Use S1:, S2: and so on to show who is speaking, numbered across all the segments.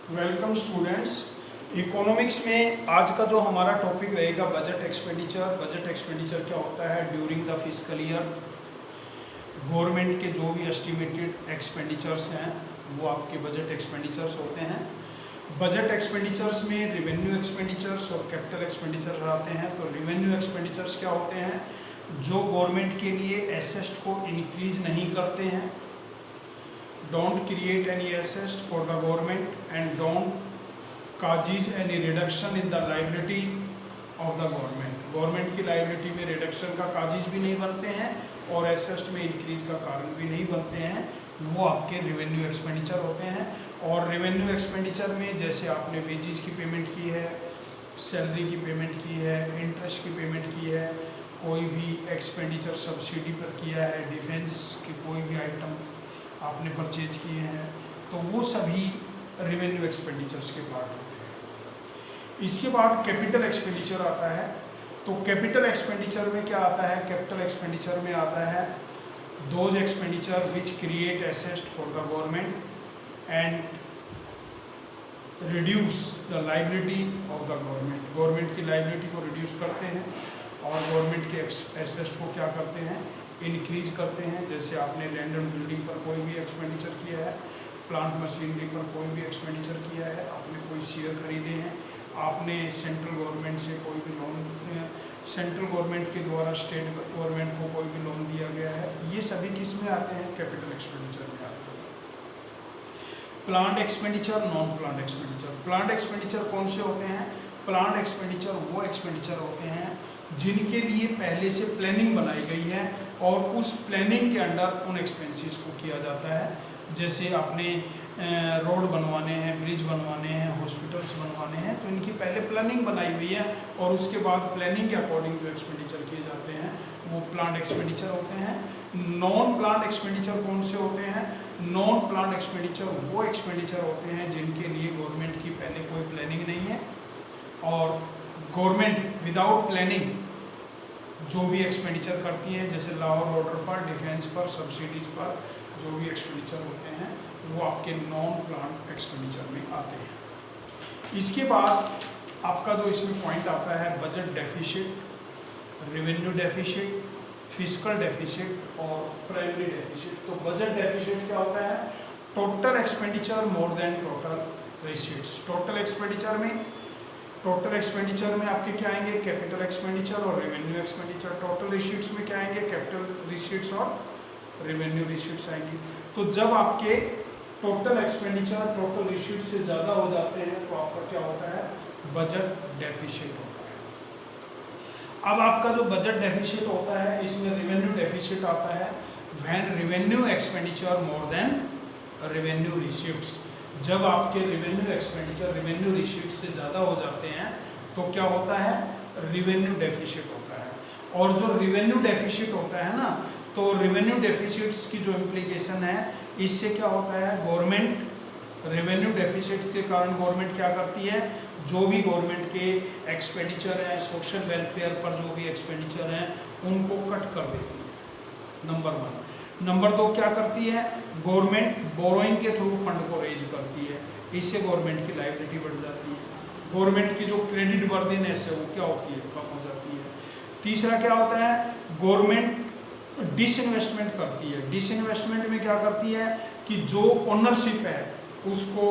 S1: Welcome students. Economics में आज का जो हमारा टॉपिक रहेगा बजट एक्सपेंडिचर। बजट एक्सपेंडिचर क्या होता है? During the fiscal year government के जो भी एस्टिमेटेड एक्सपेंडिचर्स हैं वो आपके बजट एक्सपेंडिचर्स होते हैं। बजट एक्सपेंडिचर्स में रिवेन्यू एक्सपेंडिचर्स और कैपिटल एक्सपेंडिचर्स आते हैं। तो रिवेन्यू एक्सपेंडिचर्स क्या होते हैं? जो गवर्नमेंट के लिए एसेट को इंक्रीज नहीं करते हैं, don't create any assets for the government and don't causes any reduction in the liability of the government। Government की लाइबिलिटी में रिडक्शन का काजिज भी नहीं बनते हैं और एसेट में इंक्रीज का कारण भी नहीं बनते हैं, वो आपके रेवेन्यू एक्सपेंडिचर होते हैं। और रेवेन्यू एक्सपेंडिचर में जैसे आपने वेजेस की पेमेंट की है, सैलरी की पेमेंट की है, इंटरेस्ट की पेमेंट की है, कोई भी एक्सपेंडिचर सब्सिडी पर किया है, डिफेंस की कोई भी आइटम आपने परचेज किए हैं, तो वो सभी रेवेन्यू एक्सपेंडिचर्स के पार्ट होते हैं। इसके बाद कैपिटल एक्सपेंडिचर आता है। तो कैपिटल एक्सपेंडिचर में क्या आता है? कैपिटल एक्सपेंडिचर में आता है those expenditure which create asset for the government and reduce the liability of the government. Government की लाइबिलिटी को रिड्यूस करते हैं और गवर्नमेंट के एसेट को क्या करते हैं? इंक्रीज करते हैं। जैसे आपने लैंड एंड बिल्डिंग पर कोई भी एक्सपेंडिचर किया है, प्लांट मशीनरी पर कोई भी एक्सपेंडिचर किया है, आपने कोई शेयर खरीदे हैं, आपने सेंट्रल गवर्नमेंट से कोई भी लोन, सेंट्रल गवर्नमेंट के द्वारा स्टेट गवर्नमेंट को कोई भी लोन दिया गया है, ये सभी किस में आते हैं? कैपिटल एक्सपेंडिचर में आते हैं। Plant expenditure, non plant expenditure. Plant expenditure कौन से होते हैं? प्लांट एक्सपेंडिचर वो एक्सपेंडिचर होते हैं जिनके लिए पहले से प्लानिंग बनाई गई है और उस प्लानिंग के अंडर उन एक्सपेंसेस को किया जाता है। जैसे आपने रोड बनवाने हैं, ब्रिज बनवाने हैं, हॉस्पिटल्स बनवाने हैं, तो इनकी पहले प्लानिंग बनाई हुई है और उसके बाद प्लानिंग के अकॉर्डिंग जो एक्सपेंडिचर किए जाते हैं वो प्लांट एक्सपेंडिचर होते हैं। नॉन प्लांट एक्सपेंडिचर कौन से होते हैं? नॉन प्लांट एक्सपेंडिचर वो एक्सपेंडिचर होते हैं जिनके लिए गवर्नमेंट की पहले कोई प्लानिंग नहीं है और गवर्नमेंट विदाउट प्लानिंग जो भी एक्सपेंडिचर करती है, जैसे लॉ और ऑर्डर पर, डिफेंस पर, सब्सिडीज पर जो भी एक्सपेंडिचर होते हैं वो आपके नॉन प्लांट एक्सपेंडिचर में आते हैं। इसके बाद आपका जो इसमें पॉइंट आता है budget deficit, revenue deficit, fiscal deficit और प्राइमरी डेफिसिट। तो बजट डेफिसिट क्या होता है? Total expenditure more than total receipts. Total expenditure में आपके क्या आएंगे? कैपिटल एक्सपेंडिचर और रेवेन्यू एक्सपेंडिचर। टोटल रिसीट्स में क्या आएंगे? कैपिटल रिसीट्स और रेवेन्यू रिसीट्स आएंगी। तो जब आपके टोटल एक्सपेंडिचर टोटल रिसीट्स से ज़्यादा हो जाते हैं तो आपका क्या होता है? बजट डेफिसिट होता है। अब आपका जो बजट डेफिसिट होता है इसमें रेवेन्यू डेफिसिट आता है when revenue expenditure more than revenue receipts. जब आपके रेवेन्यू एक्सपेंडिचर रेवेन्यू रिसीट से ज़्यादा हो जाते हैं तो क्या होता है? रेवेन्यू डेफिसिट होता है। और जो रेवेन्यू डेफिसिट होता है ना, तो रेवेन्यू डेफिसिट्स की जो इम्प्लीकेशन है इससे क्या होता है? गवर्नमेंट रेवेन्यू डेफिसिट्स के कारण गवर्नमेंट क्या करती है? जो भी गवर्नमेंट के एक्सपेंडिचर हैं, सोशल वेलफेयर पर जो भी एक्सपेंडिचर हैं उनको कट कर देती है, नंबर 1। नंबर 2 क्या करती है? गवर्नमेंट बोरोइंग के थ्रू फंड को रेज करती है, इससे गवर्नमेंट की लायबिलिटी बढ़ जाती है, गवर्नमेंट की जो क्रेडिट वर्दीनेस है वो क्या होती है? कम हो जाती है। तीसरा क्या होता है? गवर्नमेंट डिसइन्वेस्टमेंट करती है। डिसइन्वेस्टमेंट में क्या करती है कि जो ओनरशिप है उसको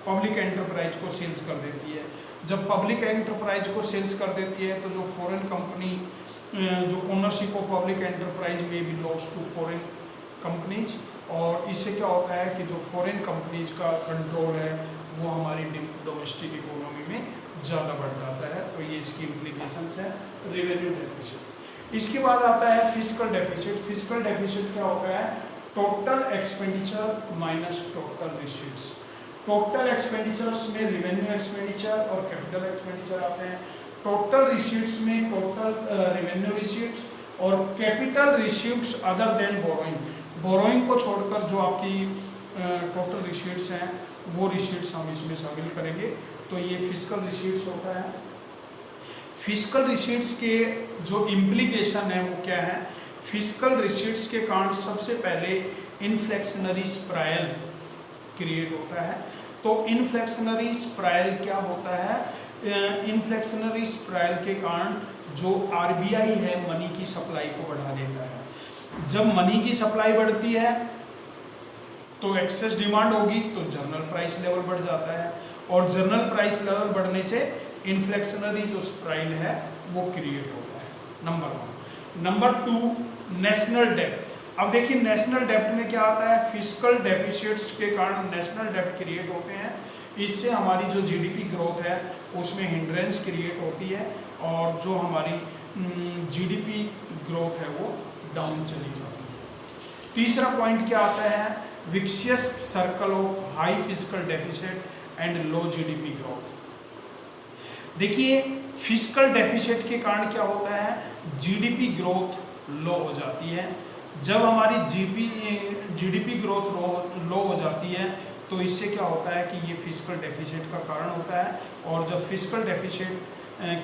S1: पब्लिक एंटरप्राइज को सेल्स कर देती है। जब पब्लिक एंटरप्राइज को सेल्स कर देती है तो जो फॉरेन कंपनी जो ओनरशिप ऑफ पब्लिक एंटरप्राइज में भी लॉस टू फॉरेन कंपनीज, और इससे क्या होता है कि जो फॉरेन कंपनीज का कंट्रोल है वो हमारी डोमेस्टिक इकोनॉमी में ज़्यादा बढ़ जाता है। तो ये इसकी इम्प्लीकेशंस है रेवेन्यू डेफिसिट। इसके बाद आता है फिस्कल डेफिसिट। फिस्कल डेफिसिट क्या होता है? Total expenditure minus total receipts. Total expenditures में रेवेन्यू एक्सपेंडिचर और कैपिटल एक्सपेंडिचर आते हैं। टोटल रिसीट्स में टोटल रेवेन्यू रिसीट्स और capital receipts other than borrowing. Borrowing को छोड़कर जो आपकी टोटल रिसीट्स हैं वो रिसीट्स हम इसमें शामिल करेंगे। तो ये फिस्कल रिसीट्स होता है। फिस्कल रिसीट्स के जो इम्प्लीकेशन है वो क्या है? फिस्कल रिसीट्स के कारण सबसे पहले इन्फ्लेक्शनरी स्प्राइल क्रिएट होता है। तो इन्फ्लेक्शनरी स्पाइरल क्या होता है? इन्फ्लेक्शनरी स्पाइरल के कारण जो आरबीआई है मनी की सप्लाई को बढ़ा देता है। जब मनी की सप्लाई बढ़ती है तो एक्सेस डिमांड होगी तो जनरल प्राइस लेवल बढ़ जाता है, और जनरल प्राइस लेवल बढ़ने से इन्फ्लेक्शनरी जो स्पाइरल है वो क्रिएट होता है, नंबर 1। नंबर 2, नेशनल डेब्ट। अब देखिए नेशनल डेब्ट में क्या आता है? फिस्कल डेफिसिट्स के कारण नेशनल डेब्ट क्रिएट होते हैं। इससे हमारी जो जीडीपी ग्रोथ है उसमें हिंड्रेंस क्रिएट होती है, और जो हमारी जीडीपी ग्रोथ है वो डाउन चली जाती है। तीसरा पॉइंट क्या आता है? Vicious circle of high fiscal deficit and low GDP growth. देखिए फिस्कल डेफिसिट के कारण क्या होता है? जीडीपी ग्रोथ लो हो जाती है। जब हमारी जीडीपी ग्रोथ लो हो जाती है तो इससे क्या होता है कि ये फिस्कल डेफिसिट का कारण होता है, और जब फिस्कल डेफिसिट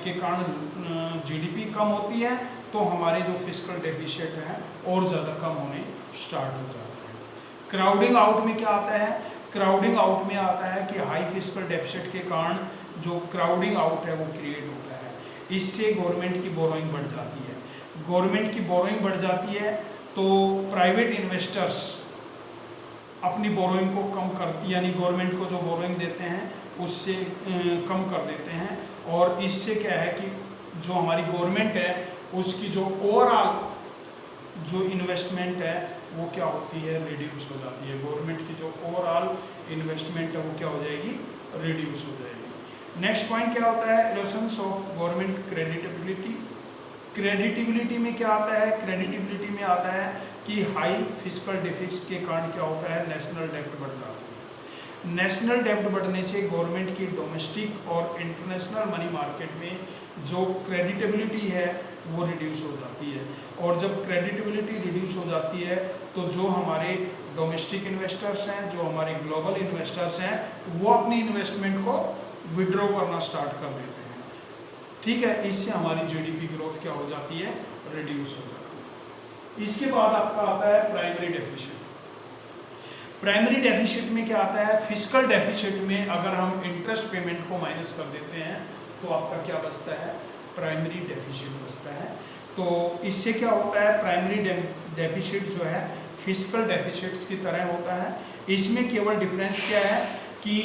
S1: के कारण जीडीपी कम होती है तो हमारे जो फिस्कल डेफिसिट है और ज़्यादा कम होने स्टार्ट हो जाता है। क्राउडिंग आउट में क्या आता है? क्राउडिंग आउट में आता है कि हाई फिस्कल डेफिसिट के कारण जो क्राउडिंग आउट है वो क्रिएट होता है। इससे गवर्नमेंट की बोरोइंग बढ़ जाती है। गवर्नमेंट की बोरोइंग बढ़ जाती है तो प्राइवेट इन्वेस्टर्स अपनी बोरोइंग को कम कर, यानी गवर्नमेंट को जो बोरोइंग देते हैं उससे कम कर देते हैं, और इससे क्या है कि जो हमारी गवर्नमेंट है उसकी जो ओवरऑल जो इन्वेस्टमेंट है वो क्या होती है? रिड्यूस हो जाती है। गवर्नमेंट की जो ओवरऑल इन्वेस्टमेंट है वो क्या हो जाएगी? रिड्यूस हो जाएगी। नेक्स्ट पॉइंट क्या होता है? इरोशंस ऑफ गवर्नमेंट क्रेडिटेबिलिटी। क्रेडिटेबिलिटी में क्या आता है? क्रेडिटेबिलिटी में आता है कि हाई फिस्कल डेफिसिट के कारण क्या होता है? नेशनल डेब्ट बढ़ जाती है। नेशनल डेब्ट बढ़ने से गवर्नमेंट की डोमेस्टिक और इंटरनेशनल मनी मार्केट में जो क्रेडिटेबिलिटी है वो रिड्यूस हो जाती है, और जब क्रेडिटेबिलिटी रिड्यूस हो जाती है तो जो हमारे डोमेस्टिक इन्वेस्टर्स हैं, जो हमारे ग्लोबल इन्वेस्टर्स हैं, वो अपनी इन्वेस्टमेंट को विड्रॉ करना स्टार्ट कर देते हैं। ठीक है, इससे हमारी जीडीपी ग्रोथ क्या हो जाती है? रिड्यूस हो जाती है। इसके बाद आपका आता है प्राइमरी डेफिसिट। प्राइमरी डेफिसिट में क्या आता है? फिस्कल डेफिसिट में अगर हम इंटरेस्ट पेमेंट को माइनस कर देते हैं तो आपका क्या बचता है? प्राइमरी डेफिसिट बचता है। तो इससे क्या होता है? प्राइमरी डेफिसिट जो है फिस्कल डेफिसिट्स की तरह होता है। इसमें केवल डिफरेंस क्या है कि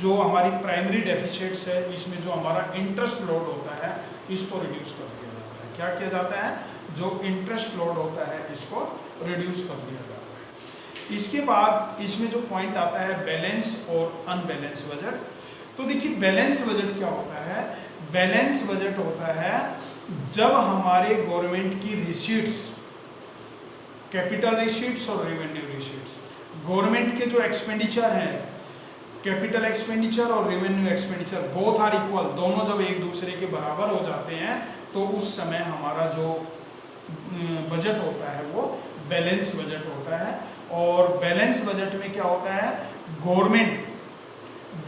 S1: जो हमारी प्राइमरी डेफिसिट्स है इसमें जो हमारा इंटरेस्ट लोड होता है इसको रिड्यूस कर दिया जाता है। क्या किया जाता है? जो इंटरेस्ट लोड होता है इसको रिड्यूस कर दिया जाता है। इसके बाद इसमें जो पॉइंट आता है बैलेंस और अनबैलेंस बजट। तो देखिए बैलेंस बजट क्या होता है? बैलेंस बजट होता है जब हमारे गवर्नमेंट की रिसीट्स, कैपिटल रिसीट्स और रेवेन्यू रिसीट्स, गवर्नमेंट के जो एक्सपेंडिचर हैं, कैपिटल एक्सपेंडिचर और revenue expenditure both are equal, दोनों जब एक दूसरे के बराबर हो जाते हैं तो उस समय हमारा जो बजट होता है वो बैलेंस बजट होता है। और बैलेंस बजट में क्या होता है? गवर्नमेंट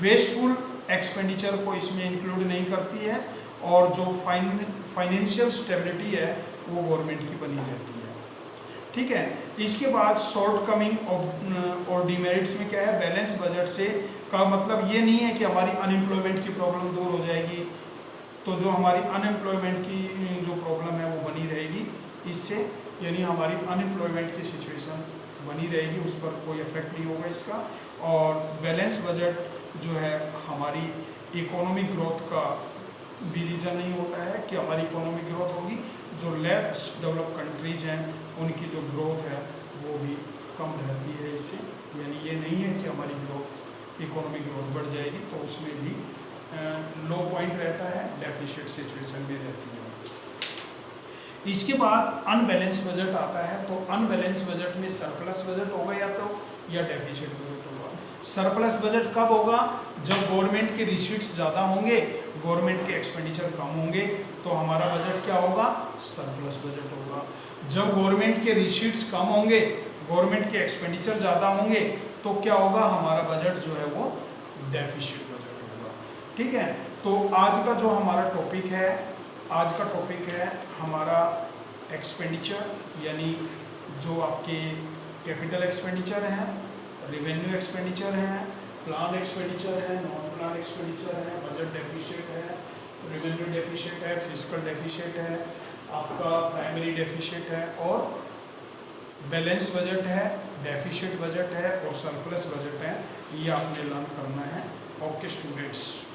S1: वेस्टफुल एक्सपेंडिचर को इसमें इंक्लूड नहीं करती है, और जो फाइनेंशियल स्टेबिलिटी है वो गवर्नमेंट की बनी रहती है। ठीक है, इसके बाद शॉर्ट कमिंग और डिमेरिट्स में क्या है? बैलेंस बजट से का मतलब ये नहीं है कि हमारी अनएम्प्लॉयमेंट की प्रॉब्लम दूर हो जाएगी, तो जो हमारी अनएम्प्लॉयमेंट की जो प्रॉब्लम है वो बनी रहेगी इससे, यानी हमारी अनएम्प्लॉयमेंट की सिचुएशन बनी रहेगी, उस पर कोई इफेक्ट नहीं होगा इसका। और बैलेंस बजट जो है हमारी इकोनॉमिक ग्रोथ का भी रीज़न नहीं होता है कि हमारी इकोनॉमिक ग्रोथ होगी। जो लेस डेवलप कंट्रीज हैं उनकी जो ग्रोथ है वो भी कम रहती है इससे, यानी ये नहीं है कि हमारी ग्रोथ इकोनॉमिक ग्रोथ बढ़ जाएगी, तो उसमें भी लो पॉइंट रहता है, डेफिसिट सिचुएशन में रहती है। इसके बाद अनबैलेंस बजट आता है। तो अनबैलेंस बजट में सरप्लस बजट होगा या डेफिसिट बजट होगा। सरप्लस बजट कब होगा? जब गवर्नमेंट के रिसीट्स ज़्यादा होंगे, गवर्नमेंट के एक्सपेंडिचर कम होंगे, तो हमारा बजट क्या होगा? सरप्लस बजट होगा। जब गवर्नमेंट के रिसीट्स कम होंगे, गवर्नमेंट के एक्सपेंडिचर ज़्यादा होंगे, तो क्या होगा? हमारा बजट जो है वो डेफिसिट बजट होगा। ठीक है, तो आज का जो हमारा टॉपिक है, आज का टॉपिक है हमारा एक्सपेंडिचर, यानी जो आपके कैपिटल एक्सपेंडिचर हैं, रेवेन्यू एक्सपेंडिचर हैं, प्लान एक्सपेंडिचर है, नॉन प्लान एक्सपेंडिचर है, बजट डेफिशिएट है, रेवेन्यू डेफिशिएट है, फिजिकल डेफिशिएट है, आपका प्राइमरी डेफिशिएट है, और बैलेंस बजट है, डेफिशिएट बजट है, और सरप्लस बजट है। ये आपने लर्न करना है। Okay students.